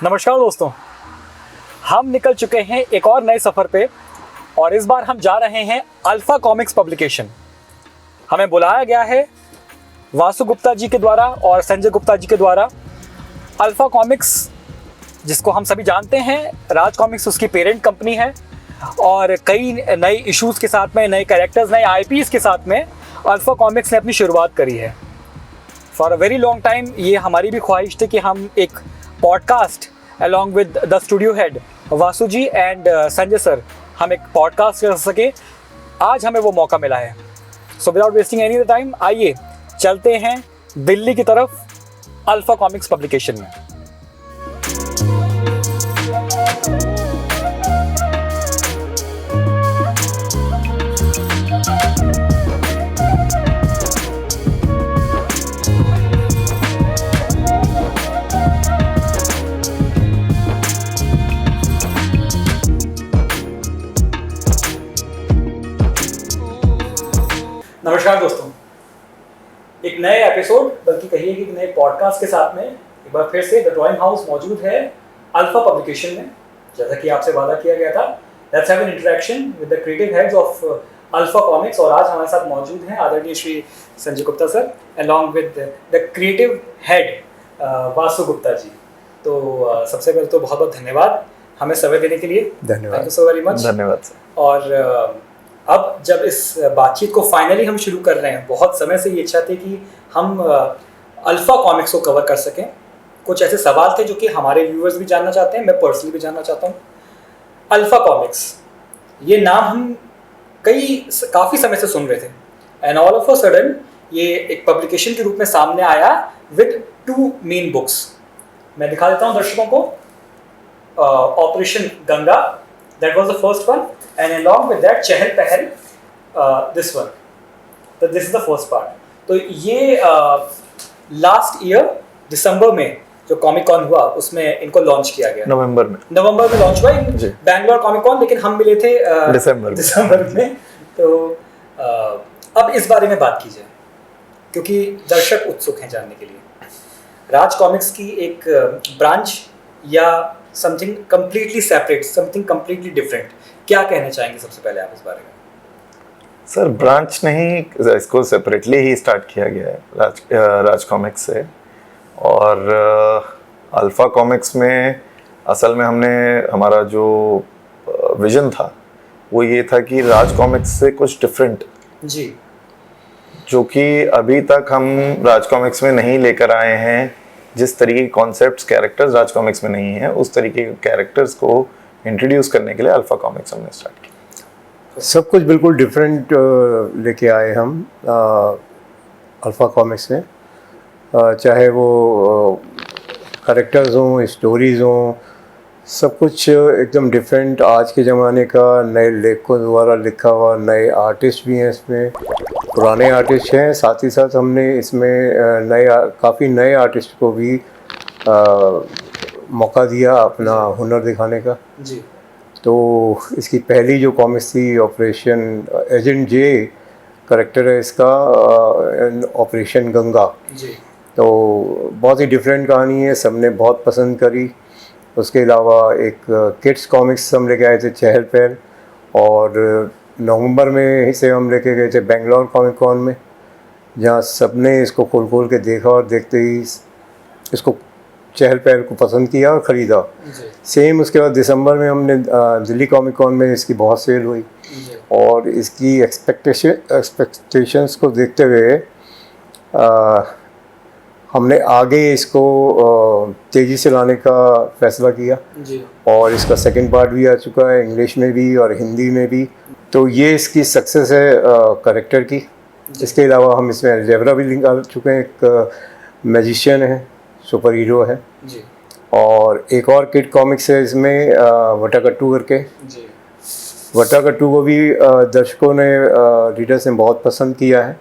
नमस्कार दोस्तों, हम निकल चुके हैं एक और नए सफ़र पे और इस बार हम जा रहे हैं अल्फा कॉमिक्स पब्लिकेशन। हमें बुलाया गया है वासु गुप्ता जी के द्वारा और संजय गुप्ता जी के द्वारा। अल्फा कॉमिक्स, जिसको हम सभी जानते हैं, राज कॉमिक्स उसकी पेरेंट कंपनी है और कई नए इश्यूज़ के साथ में, नए कैरेक्टर्स, नए आईपीज़ के साथ में अल्फा कॉमिक्स ने अपनी शुरुआत करी है। For a very long time ये हमारी भी ख्वाहिश थी कि हम एक podcast along with the studio head Vasu ji and Sanjay sir, हम एक पॉडकास्ट कर सके। आज हमें वो मौका मिला है। So without wasting any time, आइए चलते हैं दिल्ली की तरफ अल्फा कॉमिक्स पब्लिकेशन में। नमस्कार दोस्तों, एक नए एपिसोड, बल्कि कहिए कि एक नए पॉडकास्ट के साथ में एक बार फिर से द ड्राइंग हाउस मौजूद है अल्फा पब्लिकेशन में। जैसा कि आपसे वादा किया गया था, let's have an interaction with the creative heads of alpha comics. और आज हमारे साथ मौजूद हैं आदरणीय Shri Sanjay Gupta sir along with the creative head Vasu Gupta ji. तो सबसे पहले तो बहुत बहुत धन्यवाद हमें समय देने के लिए। धन्यवाद, thank you so very much. धन्यवाद सर। और अब जब इस बातचीत को फाइनली हम शुरू कर रहे हैं, बहुत समय से ये इच्छा थी कि हम अल्फा कॉमिक्स को कवर कर सकें। कुछ ऐसे सवाल थे जो कि हमारे व्यूअर्स भी जानना चाहते हैं, मैं पर्सनली भी जानना चाहता हूँ। अल्फा कॉमिक्स, ये नाम हम काफ़ी समय से सुन रहे थे, and all of a sudden ये एक पब्लिकेशन के रूप में सामने आया विद 2 मेन बुक्स। मैं दिखा देता हूँ दर्शकों को। Operation Ganga, that was the first one, and along with that चहल पहल, this one, so this is the first part। तो ये लास्ट ईयर दिसंबर में जो कॉमिक कॉन हुआ उसमें इनको लॉन्च किया गया। नवंबर में लॉन्च हुआ बैंगलोर कॉमिक कॉन, लेकिन हम मिले थे दिसंबर में। तो अब इस बारे में बात की जाए, क्योंकि दर्शक उत्सुक हैं जानने के लिए। राज कॉमिक्स की एक ब्रांच या something completely separate, something completely different, क्या कहना चाहेंगे सबसे पहले आप इस बारे में? सर, ब्रांच नहीं, इसको सेपरेटली ही स्टार्ट किया गया है राज कॉमिक्स से। और अल्फा कॉमिक्स में असल में हमारा जो विजन था वो ये था कि राज कॉमिक्स से कुछ डिफरेंट जी, जो कि अभी तक हम राज कॉमिक्स में नहीं लेकर आए हैं। जिस तरीके के कॉन्सेप्ट्स, कैरेक्टर्स राज कॉमिक्स में नहीं है, उस तरीके के कैरेक्टर्स को इंट्रोड्यूस करने के लिए अल्फा कॉमिक्स हमने स्टार्ट किया। सब कुछ बिल्कुल डिफरेंट लेके आए हम अल्फा कॉमिक्स में। चाहे वो कैरेक्टर्स हों, स्टोरीज़ हों, सब कुछ एकदम डिफरेंट, आज के ज़माने का, नए लेखकों द्वारा लिखा हुआ, नए आर्टिस्ट भी हैं इसमें, पुराने आर्टिस्ट हैं। साथ ही साथ हमने इसमें काफ़ी नए आर्टिस्ट को भी मौका दिया अपना हुनर दिखाने का जी। तो इसकी पहली जो कॉमिक्स थी, ऑपरेशन एजेंट जे करेक्टर है इसका, ऑपरेशन गंगा जी। तो बहुत ही डिफरेंट कहानी है, सबने बहुत पसंद करी। उसके अलावा एक किड्स कॉमिक्स हम लेके आए थे, चहल पहल, और नवंबर में इसे हम लेके गए थे बेंगलोर कॉमिक कॉन में, जहाँ सबने इसको खोल के देखा और देखते ही इसको चहल पहल को पसंद किया और ख़रीदा। सेम उसके बाद दिसंबर में हमने दिल्ली कॉमिक कॉन में इसकी बहुत सेल हुई, और इसकी एक्सपेक्टेशंस को देखते हुए हमने आगे इसको तेज़ी से लाने का फैसला किया जी। और इसका सेकंड पार्ट भी आ चुका है, इंग्लिश में भी और हिंदी में भी। तो ये इसकी सक्सेस है करेक्टर की। इसके अलावा हम इसमें अलजेब्रा भी निकाल चुके हैं, एक मैजिशियन है, सुपर हीरो है जी। और एक और किड कॉमिक्स है इसमें, वटाकट्टू करके जी। वटाकट्टू को भी दर्शकों ने, रीडर्स ने बहुत पसंद किया है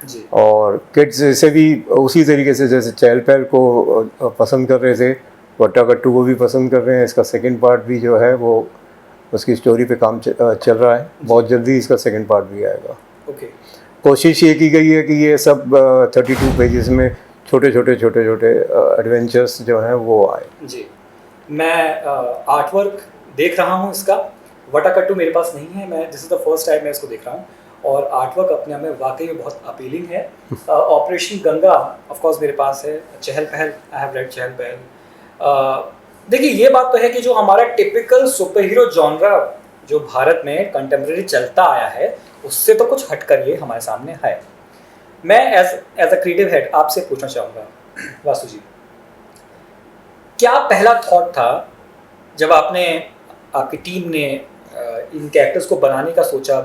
जी। और किड्स इसे भी उसी तरीके से जैसे चहल पहल को पसंद कर रहे थे, वटाकट्टू को भी पसंद कर रहे हैं। इसका सेकंड पार्ट भी जो है वो उसकी स्टोरी पे काम चल रहा है, बहुत जल्दी इसका सेकंड पार्ट भी आएगा। ओके। कोशिश ये की गई है कि ये सब 32 पेजेस में छोटे छोटे एडवेंचर्स जो हैं वो आए। जी। मैं आर्ट वर्क देख रहा हूँ इसका। वटाकट्टू मेरे पास नहीं है, मैं this is the first time मैं इसको देख रहा हूँ, और आर्ट वर्क अपने आप में वाकई में बहुत अपीलिंग है। ऑपरेशन गंगा ऑफ कोर्स मेरे पास है, चहल पहल आई हैव रेड चहल पहल। देखिए ये बात तो है कि जो हमारा टिपिकल सुपर हीरो जॉनरा जो भारत में कंटेम्प्रेरी चलता आया है उससे तो कुछ हटकर ये हमारे सामने है। मैं एज अ क्रिएटिव हेड आपसे पूछना चाहूँगा वासु जी, क्या पहला थॉट था जब आपने आपकी टीम ने इन कैरेक्टर्स को बनाने का सोचा,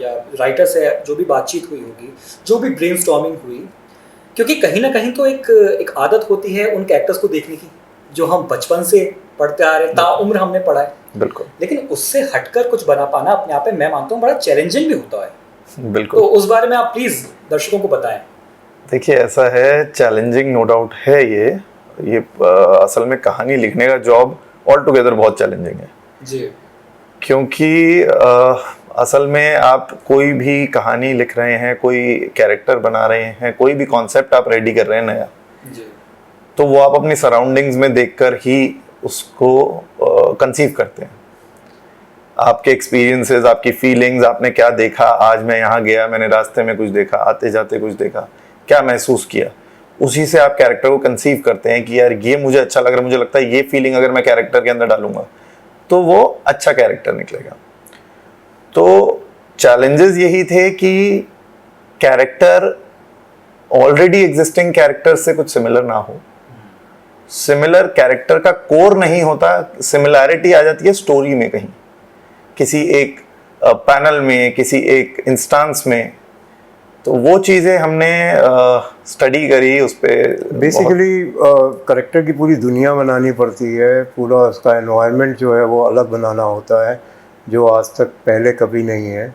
या राइटर से जो भी बातचीत हुई होगी, जो भी ब्रेनस्टॉर्मिंग हुई, क्योंकि कहीं ना कहीं तो एक आदत होती है उन कैरेक्टर्स को देखने की जो हम बचपन से पढ़ते आ रहे हैं, ताउम्र हमने पढ़ा है, बिल्कुल, लेकिन उससे हटकर कुछ बना पाना अपने आप में मैं मानता हूँ बड़ा चैलेंजिंग भी होता है। बिल्कुल। तो उस बारे में आप प्लीज़ दर्शकों को बताएं। देखिए ऐसा है, चैलेंजिंग नो डाउट है ये असल में कहानी लिखने का जॉब ऑल टुगेदर बहुत चैलेंजिंग है जी, क्योंकि असल में आप कोई भी कहानी लिख रहे हैं, कोई कैरेक्टर बना रहे हैं, कोई भी कॉन्सेप्ट आप रेडी कर रहे हैं नया, जी, तो वो आप अपनी सराउंडिंग्स में देखकर ही उसको कंसीव करते हैं। आपके एक्सपीरियंसेस, आपकी फीलिंग्स, आपने क्या देखा, आज मैं यहाँ गया, मैंने रास्ते में कुछ देखा, आते जाते कुछ देखा, क्या महसूस किया, उसी से आप कैरेक्टर को कंसीव करते हैं कि यार ये मुझे अच्छा लग रहा है, मुझे लगता है ये फीलिंग अगर मैं कैरेक्टर के अंदर डालूंगा तो वो अच्छा कैरेक्टर निकलेगा। तो चैलेंजेस यही थे कि कैरेक्टर ऑलरेडी एग्जिस्टिंग कैरेक्टर से कुछ सिमिलर ना हो, सिमिलर कैरेक्टर का कोर नहीं होता, सिमिलैरिटी आ जाती है स्टोरी में, कहीं किसी एक पैनल में, किसी एक इंस्टांस में। तो वो चीज़ें हमने स्टडी करी, उस पर बेसिकली करेक्टर की पूरी दुनिया बनानी पड़ती है, पूरा उसका एनवायरनमेंट जो है वो अलग बनाना होता है जो आज तक पहले कभी नहीं है,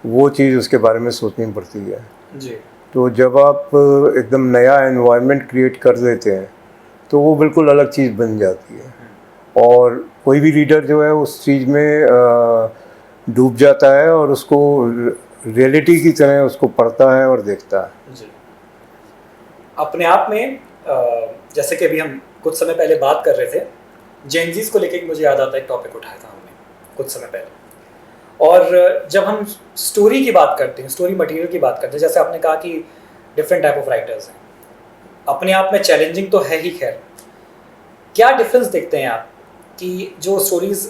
वो चीज़ उसके बारे में सोचनी पड़ती है जी। तो जब आप एकदम नया एनवायरनमेंट क्रिएट कर देते हैं तो वो बिल्कुल अलग चीज़ बन जाती है, और कोई भी रीडर जो है उस चीज़ में डूब जाता है और उसको रियलिटी की तरह उसको पढ़ता है और देखता है। जी। अपने आप में जैसे कि अभी हम कुछ समय पहले बात कर रहे थे, जेनजीज को लेकर मुझे याद आता है एक टॉपिक उठाया था हमने कुछ समय पहले, और जब हम स्टोरी की बात करते हैं, स्टोरी मटेरियल की बात करते हैं, जैसे आपने कहा कि डिफरेंट टाइप ऑफ राइटर्स हैं, अपने आप में चैलेंजिंग तो है ही। खैर क्या डिफरेंस देखते हैं आप कि जो स्टोरीज़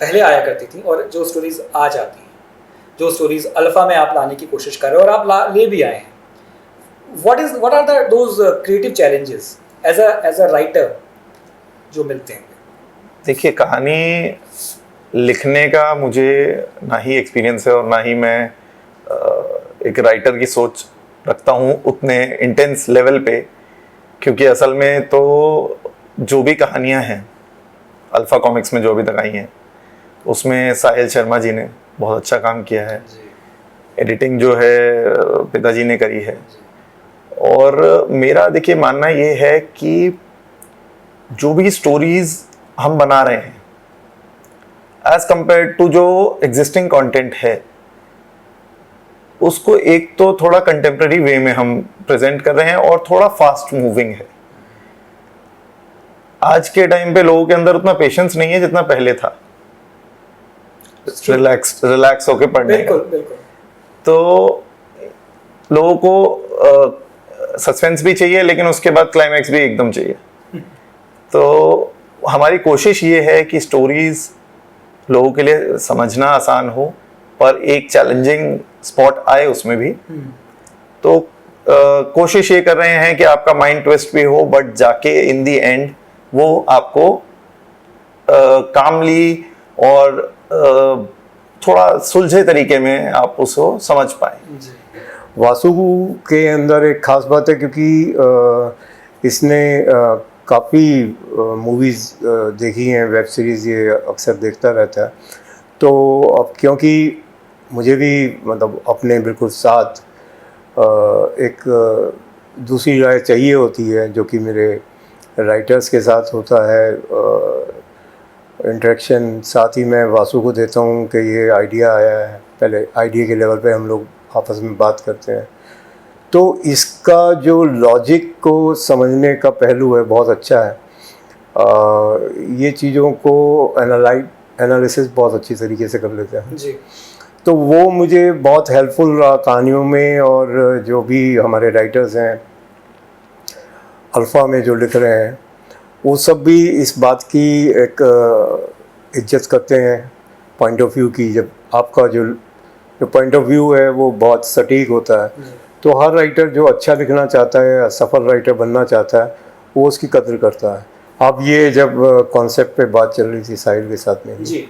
पहले आया करती थी और जो स्टोरीज़ आज आती हैं, जो स्टोरीज़ अल्फ़ा में आप लाने की कोशिश कर रहे हो और आप ले भी आए हैं, what are those creative challenges as a writer जो मिलते हैं? देखिए, कहानी लिखने का मुझे ना ही एक्सपीरियंस है और ना ही मैं एक राइटर की सोच रखता हूँ उतने इंटेंस लेवल पे, क्योंकि असल में तो जो भी कहानियाँ हैं अल्फ़ा कॉमिक्स में जो अभी तक आई हैं उसमें साहिल शर्मा जी ने बहुत अच्छा काम किया है, एडिटिंग जो है पिताजी ने करी है, और मेरा देखिए मानना ये है कि जो भी स्टोरीज हम बना रहे हैं एज कंपेयर टू जो एग्जिस्टिंग कंटेंट है उसको एक तो थोड़ा कंटेम्प्रेरी वे में हम प्रेजेंट कर रहे हैं और थोड़ा फास्ट मूविंग है। आज के टाइम पे लोगों के अंदर उतना पेशेंस नहीं है जितना पहले था रिलैक्स होके पढ़ने का। बिल्कुल। तो लोगों को सस्पेंस भी चाहिए लेकिन उसके बाद क्लाइमैक्स भी एकदम चाहिए। तो हमारी कोशिश ये है कि स्टोरीज लोगों के लिए समझना आसान हो पर एक चैलेंजिंग स्पॉट आए उसमें भी। तो कोशिश ये कर रहे हैं कि आपका माइंड ट्विस्ट भी हो बट जाके इन दी एंड वो आपको कामली और थोड़ा सुलझे तरीके में आप उसको समझ पाए। वासु के अंदर एक खास बात है क्योंकि इसने काफ़ी मूवीज़ देखी हैं, वेब सीरीज़ ये अक्सर देखता रहता है। तो अब क्योंकि मुझे भी मतलब अपने बिल्कुल साथ एक दूसरी राय चाहिए होती है जो कि मेरे राइटर्स के साथ होता है इंटरेक्शन, साथ ही मैं वासु को देता हूँ कि ये आइडिया आया है, पहले आइडिया के लेवल पे हम लोग आपस में बात करते हैं। तो इसका जो लॉजिक को समझने का पहलू है बहुत अच्छा है। ये चीज़ों को एनालिसिस बहुत अच्छी तरीके से कर लेते हैं। जी तो वो मुझे बहुत हेल्पफुल रहा कहानियों में, और जो भी हमारे राइटर्स हैं अल्फ़ा में जो लिख रहे हैं वो सब भी इस बात की एक इज्जत करते हैं पॉइंट ऑफ व्यू की। जब आपका जो पॉइंट ऑफ व्यू है वो बहुत सटीक होता है, तो हर राइटर जो अच्छा लिखना चाहता है या सफल राइटर बनना चाहता है वो उसकी कद्र करता है। अब ये जब कॉन्सेप्ट पे बात चल रही थी साहिल के साथ में, जी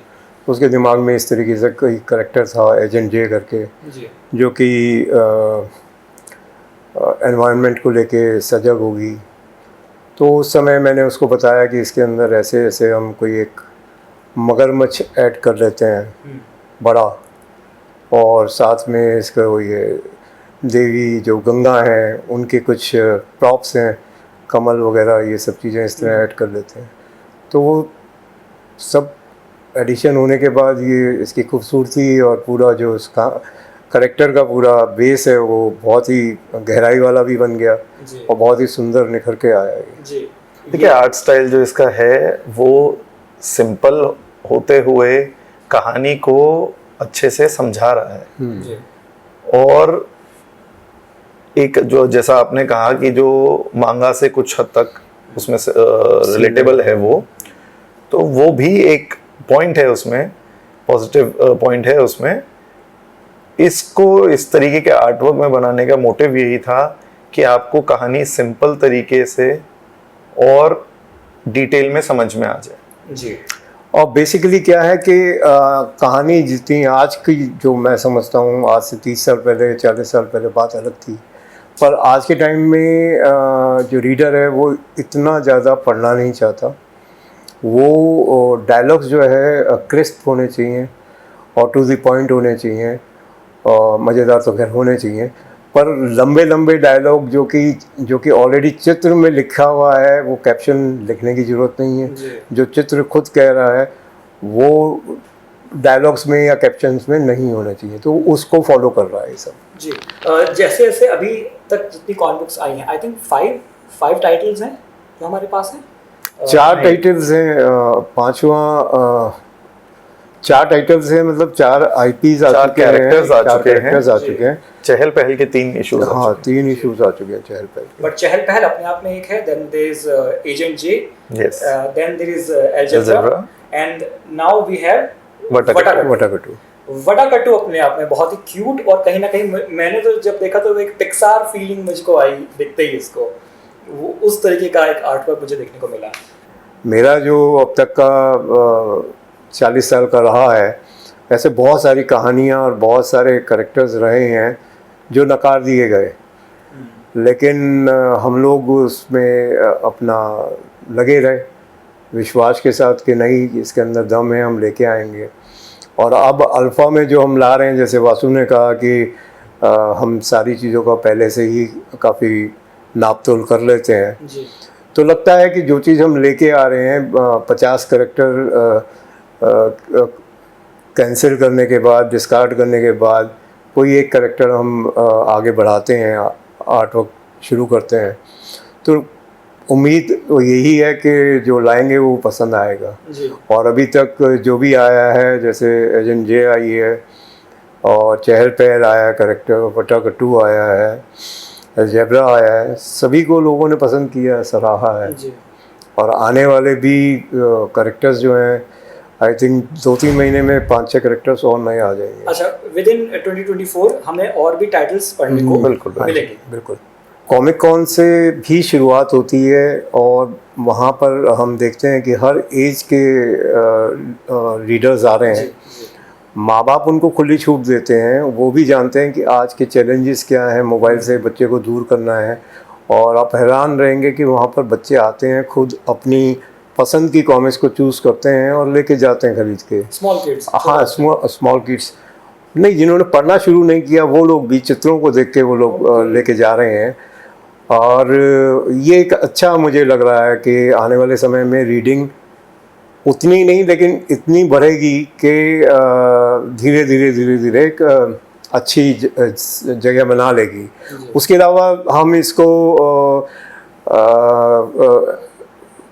उसके दिमाग में इस तरीके से कोई करेक्टर था एजेंट जे करके, जी जो कि एनवायरनमेंट को लेके सजग होगी। तो उस समय मैंने उसको बताया कि इसके अंदर ऐसे ऐसे हम कोई एक मगरमच्छ ऐड कर लेते हैं बड़ा, और साथ में इसका वो ये देवी जो गंगा हैं उनके कुछ प्रॉप्स हैं, कमल वगैरह, ये सब चीज़ें इस तरह ऐड कर लेते हैं। तो वो सब एडिशन होने के बाद ये इसकी खूबसूरती और पूरा जो इसका करेक्टर का पूरा बेस है वो बहुत ही गहराई वाला भी बन गया जी और बहुत ही सुंदर निखर के आया ये। जी देखिए आर्ट स्टाइल जो इसका है वो सिंपल होते हुए कहानी को अच्छे से समझा रहा है। जी और एक जो जैसा आपने कहा कि जो मांगा से कुछ हद तक उसमें रिलेटेबल है तो वो भी एक पॉइंट है उसमें, पॉजिटिव पॉइंट है उसमें। इसको इस तरीके के आर्टवर्क में बनाने का मोटिव यही था कि आपको कहानी सिंपल तरीके से और डिटेल में समझ में आ जाए। जी और बेसिकली क्या है कि कहानी जितनी आज की जो मैं समझता हूँ, आज से 30 साल पहले 40 साल पहले बात अलग थी, पर आज के टाइम में जो रीडर है वो इतना ज़्यादा पढ़ना नहीं चाहता। वो डायलॉग्स जो है क्रिस्प होने चाहिए और टू द पॉइंट होने चाहिए, और मज़ेदार तो खैर होने चाहिए, पर लंबे लंबे डायलॉग जो कि ऑलरेडी चित्र में लिखा हुआ है वो कैप्शन लिखने की ज़रूरत नहीं है। जो चित्र खुद कह रहा है वो डायलॉग्स में या कैप्शंस में नहीं होना चाहिए, तो उसको फॉलो कर रहा है ये सब। जी जैसे जैसे अभी तक जितनी कॉमिक बुक्स आई हैं, आई थिंक फाइव टाइटल्स हैं जो हमारे पास हैं। 4 टाइटल्स हैं, पांचवा 4 टाइटल्स हैं, मतलब 4 IPs आ चुके हैं, कैरेक्टर्स आ चुके हैं। चहल पहल के 3 इश्यूज हाँ 3 इश्यूज आ चुके हैं चहल पहल। बट चहल पहल अपने आप में एक है, then there is agent J, Yes. Then there is algebra, Algebra. And now we have वटाकट्टू। वटाकट्टू वटाकट्टू अपने आप में बहुत ही क्यूट, और कहीं ना कहीं मैंने तो जब देखा तो एक पिक्सार फीलिंग मुझको आई देखते ही इसको, वो उस तरीके का एक आर्टवर्क मुझे देखने को मिला। मेरा जो अब तक का 40 साल का रहा है, ऐसे बहुत सारी कहानियाँ और बहुत सारे करेक्टर्स रहे हैं जो नकार दिए गए, लेकिन हम लोग उसमें अपना लगे रहे विश्वास के साथ कि नहीं, इसके अंदर दम है, हम लेके आएंगे। और अब अल्फ़ा में जो हम ला रहे हैं, जैसे वासु ने कहा कि हम सारी चीज़ों का पहले से ही काफ़ी नाप तोल कर लेते हैं, जी तो लगता है कि जो चीज़ हम लेके आ रहे हैं 50 करेक्टर कैंसिल करने के बाद, डिस्कार्ड करने के बाद कोई एक करेक्टर हम आगे बढ़ाते हैं, आर्टवर्क शुरू करते हैं, तो उम्मीद यही है कि जो लाएंगे वो पसंद आएगा। जी और अभी तक जो भी आया है, जैसे एजेंट जे आई है और चहल पहल आया करेक्टर, वटाकट्टू आया है, जेब्रा आया है, सभी को लोगों ने पसंद किया, सराहा है। जी और आने वाले भी करेक्टर्स जो हैं, आई थिंक 2-3 महीने में 5-6 करेक्टर्स और नए आ जाएंगे। अच्छा, विद इन 2024 हमें और भी टाइटल्स पढ़ने को बिल्कुल मिलेंगे। बिल्कुल। कॉमिक कॉन से भी शुरुआत होती है, और वहाँ पर हम देखते हैं कि हर एज के रीडर्स आ रहे हैं। माँ बाप उनको खुली छूट देते हैं, वो भी जानते हैं कि आज के चैलेंजेस क्या हैं, मोबाइल से बच्चे को दूर करना है, और आप हैरान रहेंगे कि वहाँ पर बच्चे आते हैं, खुद अपनी पसंद की कॉमिक्स को चूज़ करते हैं और लेके जाते हैं खरीद के। स्मॉल किड्स, हाँ स्मॉल किड्स नहीं, जिन्होंने पढ़ना शुरू नहीं किया वो लोग भी चित्रों को देख के वो लोग लेके जा रहे हैं। और ये एक अच्छा मुझे लग रहा है कि आने वाले समय में रीडिंग उतनी नहीं लेकिन इतनी बढ़ेगी कि धीरे धीरे एक अच्छी जगह बना लेगी। उसके अलावा हम इसको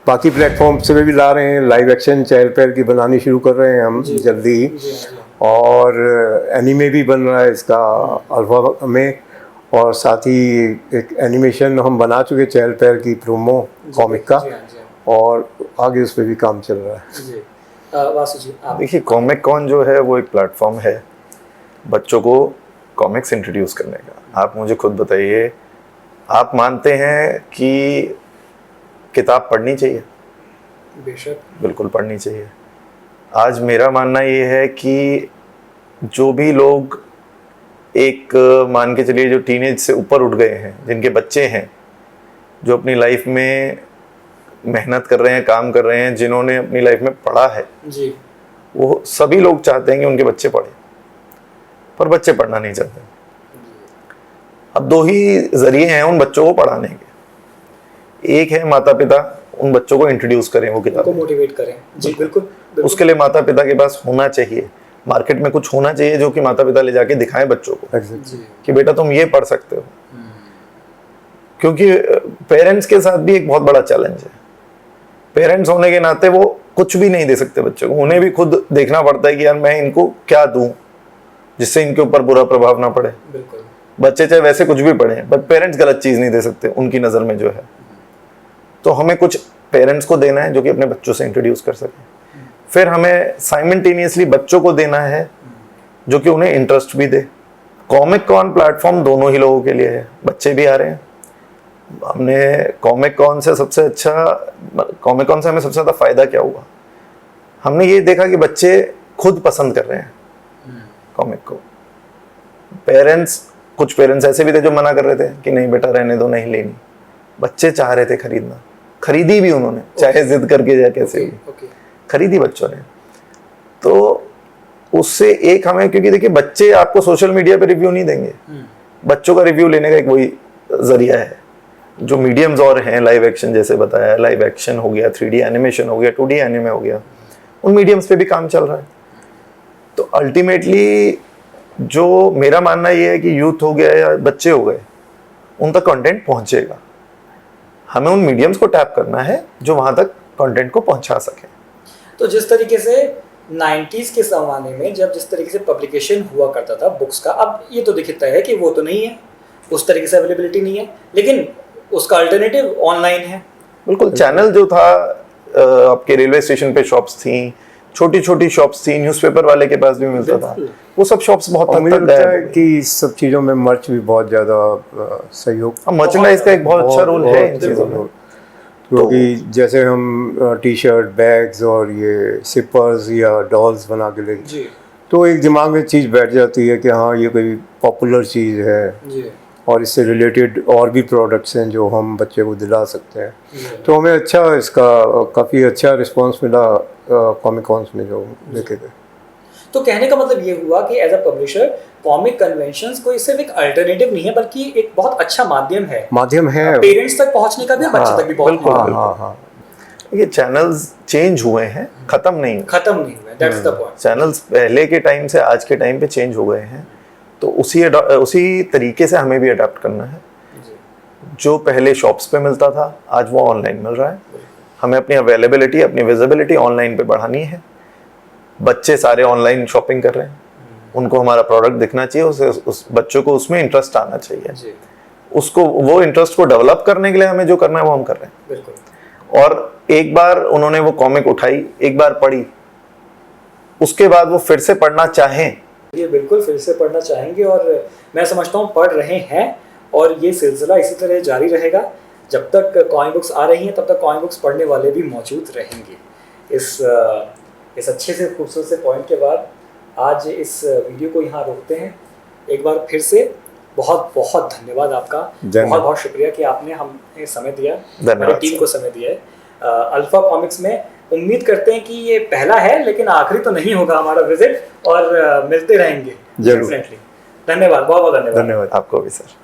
बाकी प्लेटफॉर्म से भी ला रहे हैं, लाइव एक्शन चहल पहल की बनानी शुरू कर रहे हैं हम जल्दी ही, और एनीमे भी बन रहा है इसका अल्फा में, और साथ ही एक एनिमेशन हम बना चुके चहल पहल की प्रोमो कॉमिक का, और आगे उस पर भी काम चल रहा है। वासु जी आप देखिए, कॉमिक कॉन जो है वो एक प्लेटफॉर्म है बच्चों को कॉमिक्स इंट्रोड्यूस करने का। आप मुझे खुद बताइए, आप मानते हैं कि किताब पढ़नी चाहिए? बेशक बिल्कुल पढ़नी चाहिए। आज मेरा मानना ये है कि जो भी लोग एक मान के चलिए जो टीनेज से ऊपर उठ गए हैं, जिनके बच्चे हैं, जो अपनी लाइफ में मेहनत कर रहे हैं, काम कर रहे हैं, जिन्होंने अपनी लाइफ में पढ़ा है जी, वो सभी लोग चाहते हैं कि उनके बच्चे पढ़ें, पर बच्चे पढ़ना नहीं चाहते। अब दो ही जरिए हैं उन बच्चों को पढ़ाने के। एक है माता पिता उन बच्चों को इंट्रोड्यूस करें वो को किताब, मोटिवेट करें। जी बिल्कुल। उसके लिए माता पिता के पास होना चाहिए, मार्केट में कुछ होना चाहिए जो कि माता पिता ले जाके दिखाएं बच्चों को Exactly. कि बेटा तुम ये पढ़ सकते हो। क्योंकि पेरेंट्स के साथ भी एक बहुत बड़ा चैलेंज है। पेरेंट्स होने के नाते वो कुछ भी नहीं दे सकते बच्चों को, उन्हें भी खुद देखना पड़ता है कि यार मैं इनको क्या दूं जिससे इनके ऊपर बुरा प्रभाव ना पड़े। बिल्कुल। बच्चे चाहे वैसे कुछ भी पढ़े, बट पेरेंट्स गलत चीज नहीं दे सकते उनकी नजर में जो है। तो हमें कुछ पेरेंट्स को देना है जो कि अपने बच्चों से इंट्रोड्यूस कर सके, फिर हमें साइमल्टेनियसली बच्चों को देना है जो कि उन्हें इंटरेस्ट भी दे। कॉमिक कॉन प्लेटफॉर्म दोनों ही लोगों के लिए है, बच्चे भी आ रहे हैं। हमने कॉमिक कॉन से हमें सबसे ज्यादा फायदा क्या हुआ, हमने ये देखा कि बच्चे खुद पसंद कर रहे हैं कॉमिक को। कुछ पेरेंट्स ऐसे भी थे जो मना कर रहे थे कि नहीं बेटा रहने दो, नहीं लेनी। बच्चे चाह रहे थे खरीदना, खरीदी भी उन्होंने, चाहे जिद करके या कैसे भी खरीदी बच्चों ने। तो उससे एक हमें, क्योंकि देखिए बच्चे आपको सोशल मीडिया पे रिव्यू नहीं देंगे, बच्चों का रिव्यू लेने का एक वही जरिया है। जो मीडियम्स और हैं, लाइव एक्शन जैसे बताया, लाइव एक्शन हो गया, 3D एनिमेशन हो गया, 2D एनिमे हो गया, उन मीडियम्स पे भी काम चल रहा है। तो अल्टीमेटली जो मेरा मानना ये है कि यूथ हो गया या बच्चे हो गए, उन तक कंटेंट पहुंचेगा। हमें उन मीडियम्स को टैप करना है जो वहां तक कंटेंट को पहुंचा सके। तो जिस तरीके से 90s के ज़माने में जब जिस तरीके से पब्लिकेशन हुआ करता था बुक्स का, अब ये तो दिखता है कि वो तो नहीं है, उस तरीके से अवेलेबिलिटी नहीं है, लेकिन उसका अल्टरनेटिव ऑनलाइन है। बिल्कुल। चैनल जो था, आपके रेलवे स्टेशन पे शॉप्स थी, छोटी छोटी शॉप्स थी, न्यूज़पेपर वाले के पास भी मिलता था, वो सब शॉप्स बहुत और हद मुझे तक लगता गायब है हो गई। कि इस सब चीज़ों में मर्च भी बहुत ज़्यादा सहयोग, मर्चेंडाइज का एक बहुत अच्छा रोल है इन चीज़ों में। क्योंकि जैसे हम टी शर्ट, बैग्स और ये सिपर्स या डॉल्स बना के ले, जी तो एक दिमाग में चीज़ बैठ जाती है कि हाँ ये कोई पॉपुलर चीज़ है, जी और इससे रिलेटेड और भी प्रोडक्ट्स हैं जो हम बच्चे को दिला सकते हैं। जी। तो हमें अच्छा इसका काफ़ी अच्छा रिस्पांस मिला कॉमिक कॉन्स में जो देखे गए। तो कहने का मतलब ये हुआ कि as a publisher comic conventions कोई सिर्फ एक अल्टरनेटिव नहीं है, बल्कि एक बहुत अच्छा माध्यम है पेरेंट्स तक पहुंचने का भी, बच्चे तक भी बिल्कुल, पहुंचने का। हाँ। ये चैनल्स चेंज हुए हैं, खत्म नहीं हुए। खत्म नहीं हुआ, दैट्स द पॉइंट। चैनल्स पहले के टाइम से आज के टाइम पे चेंज हो गए हैं, तो उसी तरीके से हमें भी अडेप्ट करना है। जो पहले शॉप्स पे मिलता था आज वो ऑनलाइन मिल रहा है। हमें अपनी अवेलेबिलिटी, अपनी विजिबिलिटी ऑनलाइन पे बढ़ानी है। बच्चे सारे ऑनलाइन शॉपिंग कर रहे हैं, उनको हमारा प्रोडक्ट दिखना चाहिए, उस बच्चों को उसमें इंटरेस्ट आना चाहिए। उसको वो इंटरेस्ट को डेवलप करने के लिए हमें जो करना है वो हम कर रहे हैं। बिल्कुल। और एक बार उन्होंने वो कॉमिक उठाई, एक बार पढ़ी, उसके बाद वो फिर से पढ़ना चाहें, ये बिल्कुल फिर से पढ़ना चाहेंगे, और मैं समझता हूँ पढ़ रहे हैं, और ये सिलसिला इसी तरह जारी रहेगा। जब तक कॉमिक बुक्स आ रही हैं तब तक कॉमिक बुक्स पढ़ने वाले भी मौजूद रहेंगे। इस अच्छे से खूबसूरत से पॉइंट के बाद आज इस वीडियो को यहाँ रोकते हैं। एक बार फिर से बहुत बहुत धन्यवाद आपका, बहुत बहुत शुक्रिया कि आपने हमें समय दिया, हमारी टीम को समय दिया है। अल्फा कॉमिक्स में उम्मीद करते हैं कि ये पहला है, लेकिन आखिरी तो नहीं होगा हमारा विजिट, और मिलते रहेंगे डेफिनेटली। धन्यवाद, बहुत बहुत धन्यवाद। धन्यवाद आपको भी सर।